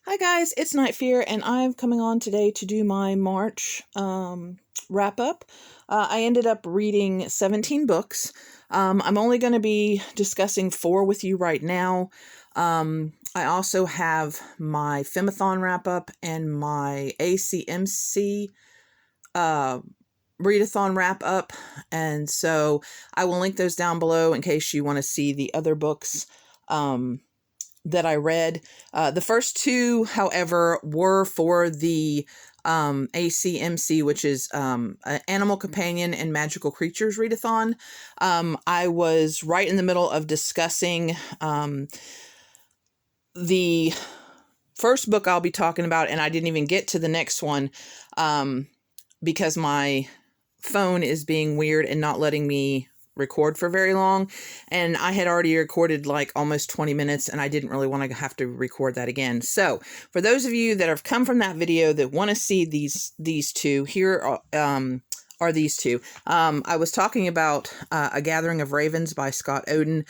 Hi guys, it's Night Fear, and I'm coming on today to do my March wrap up. I ended up reading 17 books. I'm only going to be discussing 4 with you right now. I also have my Femathon Wrap Up and my ACMC Readathon Wrap Up, and so I will link those down below in case you want to see the other books that I read. The first 2, however, were for the ACMC, which is Animal Companion and Magical Creatures Readathon. I was right in the middle of discussing the first book I'll be talking about, and I didn't even get to the next one because my phone is being weird and not letting me record for very long, and I had already recorded like almost 20 minutes, and I didn't really want to have to record that again. So for those of you that have come from that video that want to see these 2, here are these 2. I was talking about A Gathering of Ravens by Scott Oden.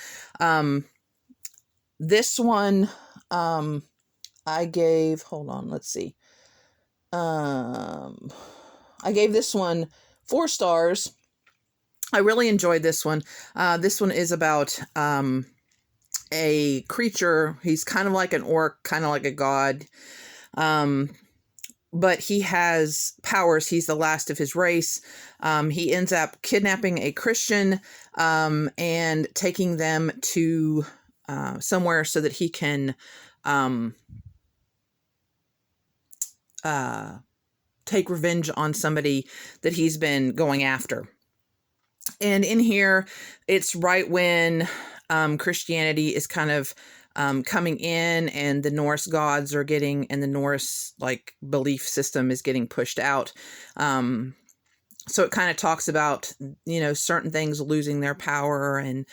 This one I gave, hold on, let's see. I gave this one 4 stars. I really enjoyed this one. This one is about a creature. He's kind of like an orc, kind of like a god. But he has powers. He's the last of his race. He ends up kidnapping a Christian and taking them to somewhere so that he can take revenge on somebody that he's been going after. And in here, it's right when Christianity is kind of coming in, and the Norse gods are getting, and the Norse belief system is getting pushed out. So it kind of talks about, certain things losing their power and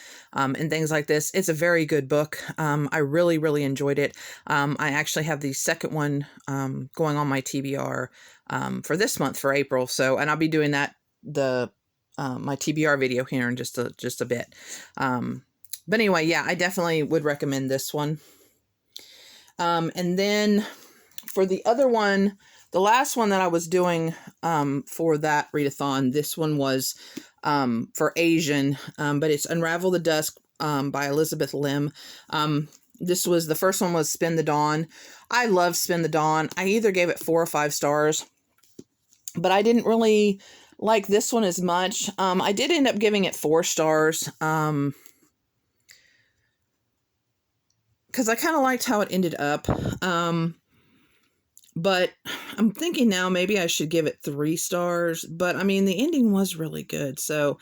things like this. It's a very good book. I really, really enjoyed it. I actually have the second one going on my TBR for this month, for April. So, and I'll be doing that, my TBR video here in just a bit. But anyway, yeah, I definitely would recommend this one. And then for the other one, the last one that I was doing for that readathon, this one was for Asian, but it's Unravel the Dusk by Elizabeth Lim. The first one was Spin the Dawn. I love Spin the Dawn. I either gave it 4 or 5 stars, but I didn't really like this one as much. I did end up giving it 4 stars because I kind of liked how it ended up. But I'm thinking now maybe I should give it 3 stars. But I mean, the ending was really good, so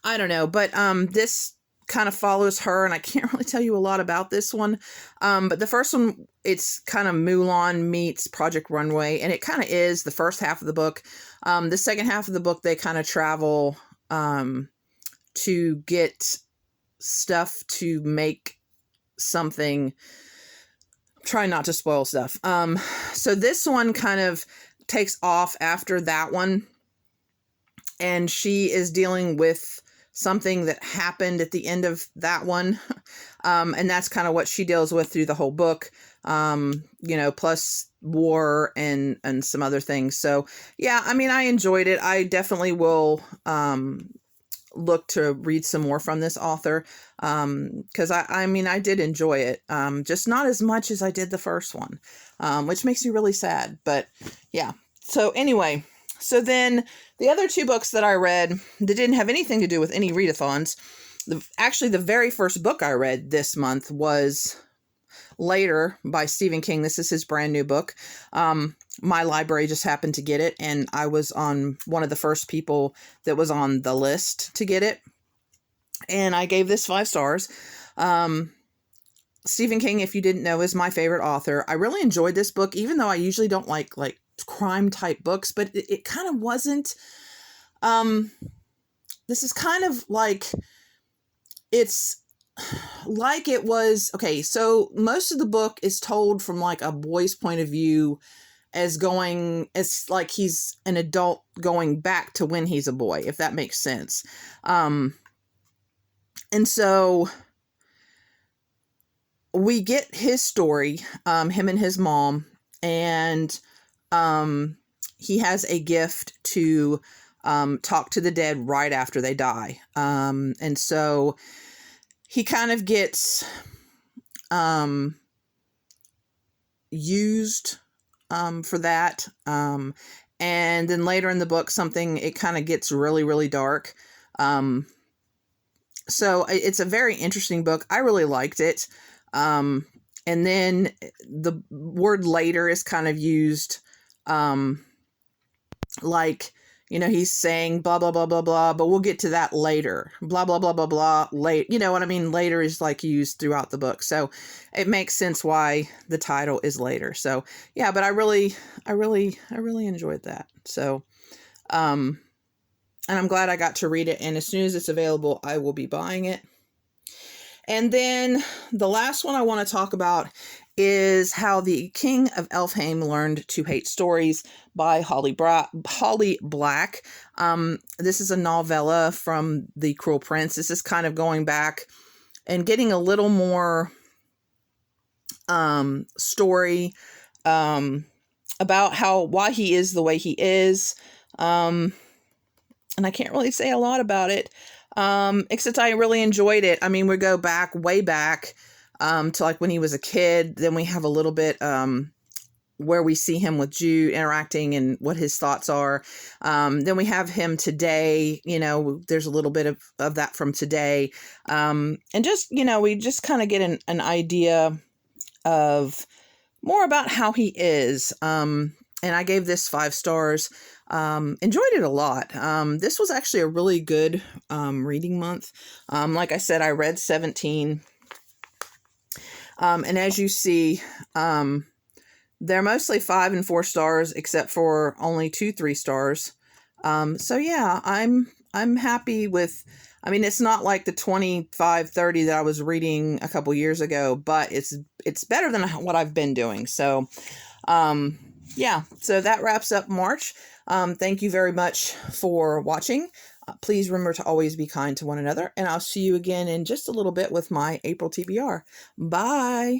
I don't know. But this kind of follows her, and I can't really tell you a lot about this one. But the first one, it's kind of Mulan meets Project Runway, and it kind of is the first half of the book. The second half of the book, they kind of travel to get stuff to make something. Try not to spoil stuff. So this one kind of takes off after that one, and she is dealing with something that happened at the end of that one. And that's kind of what she deals with through the whole book, plus war and some other things. So yeah, I mean, I enjoyed it. I definitely will look to read some more from this author, because I did enjoy it, just not as much as I did the first one, which makes me really sad. But yeah, so anyway, so then the other 2 books that I read that didn't have anything to do with any readathons. Actually, the very first book I read this month was Later by Stephen King. This is his brand new book. My library just happened to get it, and I was on one of the first people that was on the list to get it, and I gave this 5 stars. Stephen King, if you didn't know, is my favorite author. I really enjoyed this book, even though I usually don't like crime type books, but it kind of wasn't. This is kind of it's like it was, okay, so most of the book is told from a boy's point of view, as like he's an adult going back to when he's a boy, if that makes sense. And so we get his story, him and his mom, and he has a gift to talk to the dead right after they die. And so he kind of gets used for that. And then later in the book, it kind of gets really, really dark. So it's a very interesting book. I really liked it. And then the word later is kind of used like, he's saying blah, blah, blah, blah, blah, but we'll get to that later. Blah, blah, blah, blah, blah, late. You know what I mean? Later is like used throughout the book. So it makes sense why the title is Later. So yeah, but I really enjoyed that. So, and I'm glad I got to read it. And as soon as it's available, I will be buying it. And then the last one I want to talk about is How the King of Elfheim Learned to Hate Stories by Holly Black. This is a novella from The Cruel Prince. This is kind of going back and getting a little more story about why he is the way he is. And I can't really say a lot about it, except I really enjoyed it. I mean, we go way back to like when he was a kid. Then we have a little bit where we see him with Jude interacting and what his thoughts are. Then we have him today. There's a little bit of that from today. And just, we just kind of get an idea of more about how he is. And I gave this 5 stars. Enjoyed it a lot. This was actually a really good reading month. Like I said, I read 17. And as you see, they're mostly 5 and 4 stars, except for only 2 3 stars. So yeah, I'm happy with. I mean, it's not like the 25, 30 that I was reading a couple years ago, but it's better than what I've been doing. So, yeah. So that wraps up March. Thank you very much for watching. Please remember to always be kind to one another, and I'll see you again in just a little bit with my April TBR. Bye.